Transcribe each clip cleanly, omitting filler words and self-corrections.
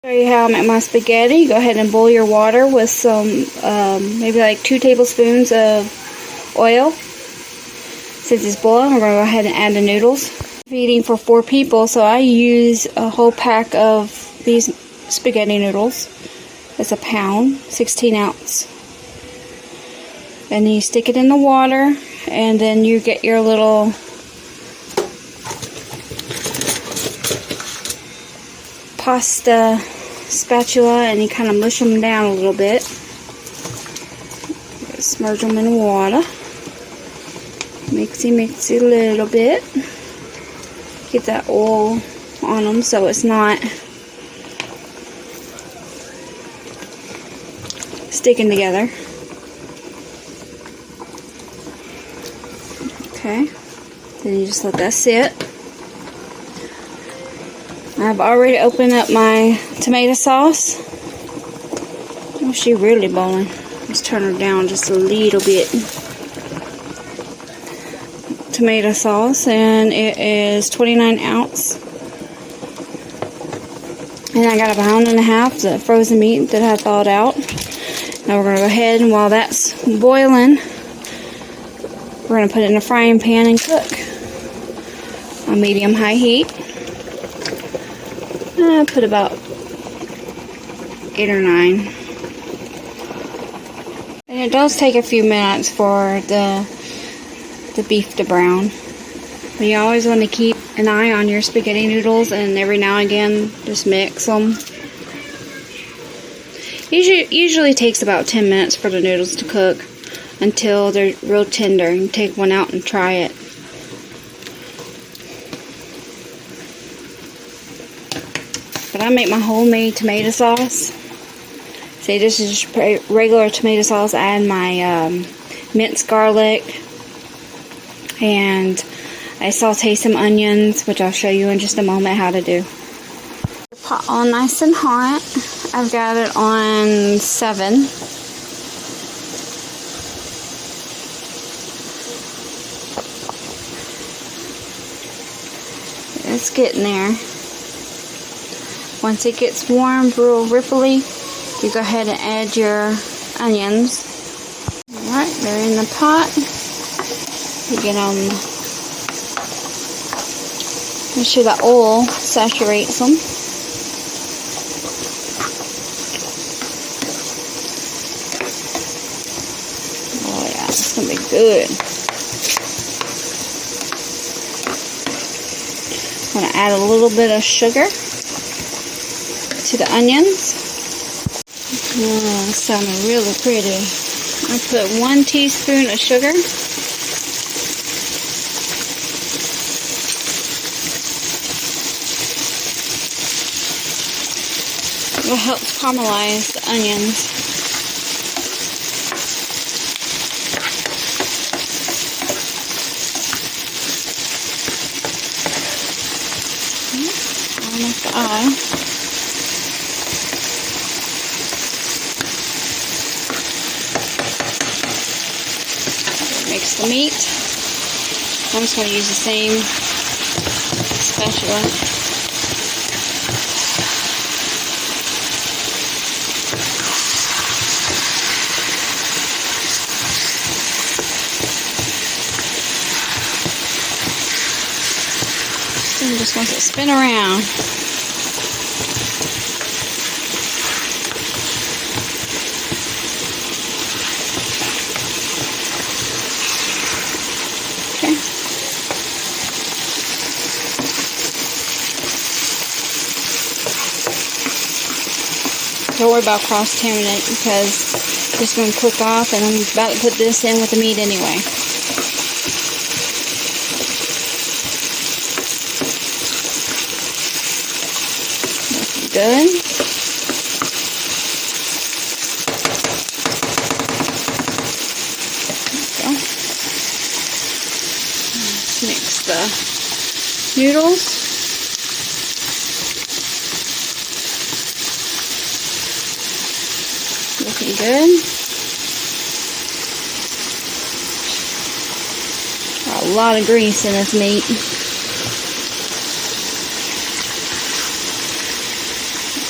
Show you how I make my spaghetti. Go ahead and boil your water with some, maybe like 2 tablespoons of oil. Since it's boiling, we're going to go ahead and add the noodles. I'm eating for 4 people, so I use a whole pack of these spaghetti noodles. It's a pound, 16 ounce. And then you stick it in the water, and then you get your little pasta spatula and you kind of mush them down a little bit. Submerge them in water. Mixy a little bit. Get that oil on them so it's not sticking together. Okay. Then you just let that sit. I've already opened up my tomato sauce. Oh, she's really boiling. Let's turn her down just a little bit. Tomato sauce, and it is 29 ounce. And I got a pound and a half of frozen meat that I thawed out. Now we're going to go ahead, and while that's boiling, we're going to put it in a frying pan and cook on medium-high heat. I put about 8 or 9. And it does take a few minutes for the beef to brown. But you always want to keep an eye on your spaghetti noodles, and every now and again just mix them. Usually takes about 10 minutes for the noodles to cook until they're real tender. You can take one out and try it. But I make my homemade tomato sauce. See, this is just regular tomato sauce. I add my minced garlic, and I saute some onions, which I'll show you in just a moment how to do. Pot all nice and hot. I've got it on 7. It's getting there. Once it gets warm, real ripply, you go ahead and add your onions. Alright, they're in the pot. You get them, make sure the oil saturates them. Oh yeah, it's going to be good. I'm going to add a little bit of sugar to the onions. Oh, it's sounding really pretty. I put 1 teaspoon of sugar. It helps caramelize the onions. Almost the eye. Mix the meat. I'm just going to use the same spatula. And just want to spin around. Okay. Don't worry about cross-contaminating because it's going to cook off, and I'm about to put this in with the meat anyway. Good. There we go. Let's mix the noodles. Looking good. Got a lot of grease in this meat.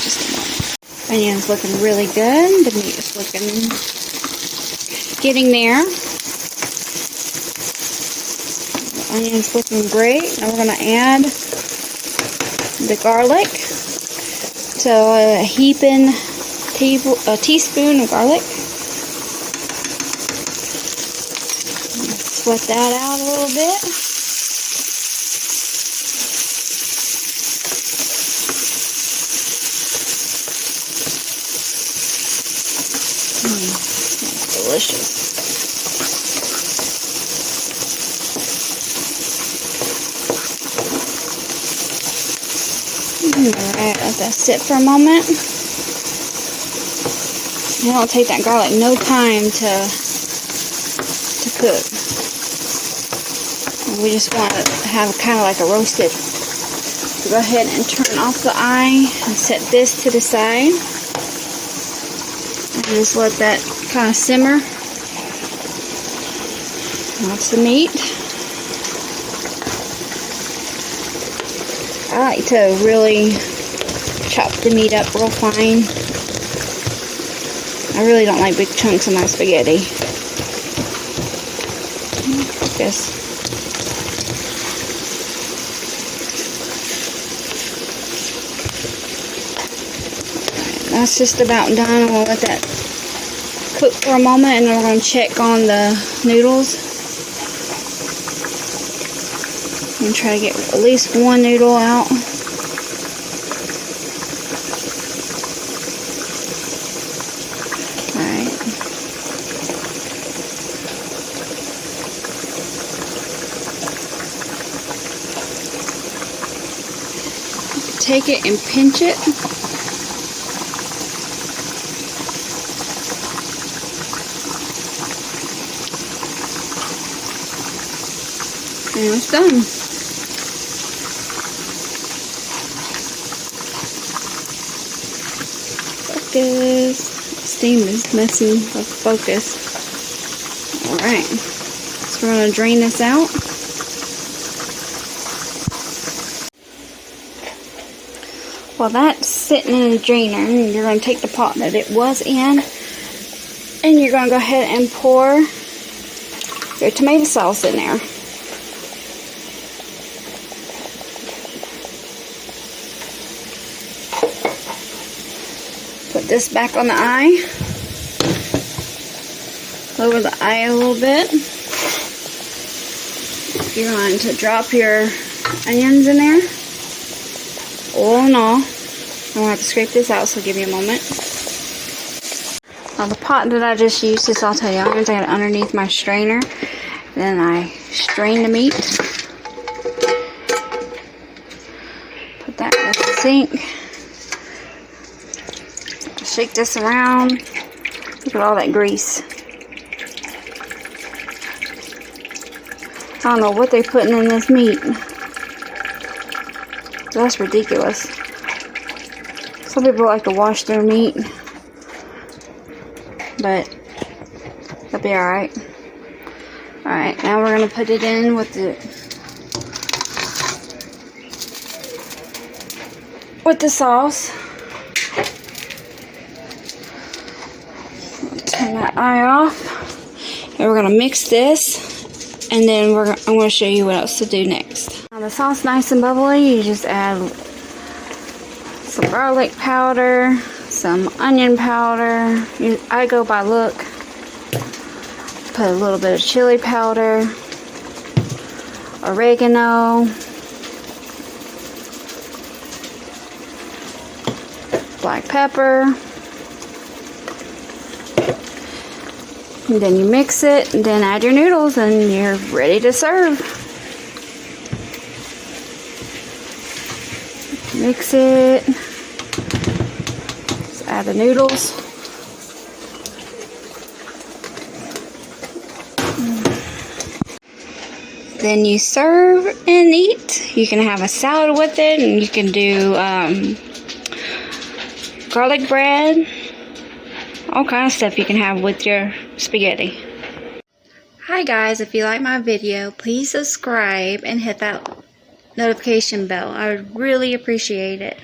Just a moment. Onion's looking really good. The meat is looking, getting there. The onion's looking great. Now we're going to add the garlic. So a teaspoon of garlic. Sweat that out a little bit. That's delicious. Alright, let that sit for a moment. It'll take that garlic no time to cook. We just want to have kind of like a roasted. So go ahead and turn off the eye and set this to the side. And just let that kind of simmer. That's the meat. I like to really chop the meat up real fine. I really don't like big chunks of my spaghetti. Focus. That's just about done. We'll let that cook for a moment, and then we're going to check on the noodles. I'm going to try to get at least one noodle out. Alright. Take it and pinch it. And it's done. Focus. Steam is messing with focus. Alright. So we're going to drain this out. While that's sitting in the drainer, you're going to take the pot that it was in, and you're going to go ahead and pour your tomato sauce in there. Put this back on the eye. Lower the eye a little bit. You're going to drop your onions in there. Oil and all. I'm going to have to scrape this out, so give me a moment. Now the pot that I just used to saute the onions, I got it underneath my strainer. Then I strain the meat. Put that in the sink. Shake this around. Look at all that grease. I don't know what they're putting in this meat. That's ridiculous. Some people like to wash their meat, but that'll be alright. Alright, now we're going to put it in with the sauce. Turn that eye off. And we're going to mix this, and then I'm going to show you what else to do next. Now the sauce is nice and bubbly. You just add some garlic powder, some onion powder. I go by look. Put a little bit of chili powder, oregano, black pepper. And then you mix it, and then add your noodles, and you're ready to serve. Mix it. Just add the noodles. Then you serve and eat. You can have a salad with it, and you can do garlic bread. All kind of stuff you can have with your spaghetti. Hi guys, if you like my video, please subscribe and hit that notification bell. I would really appreciate it.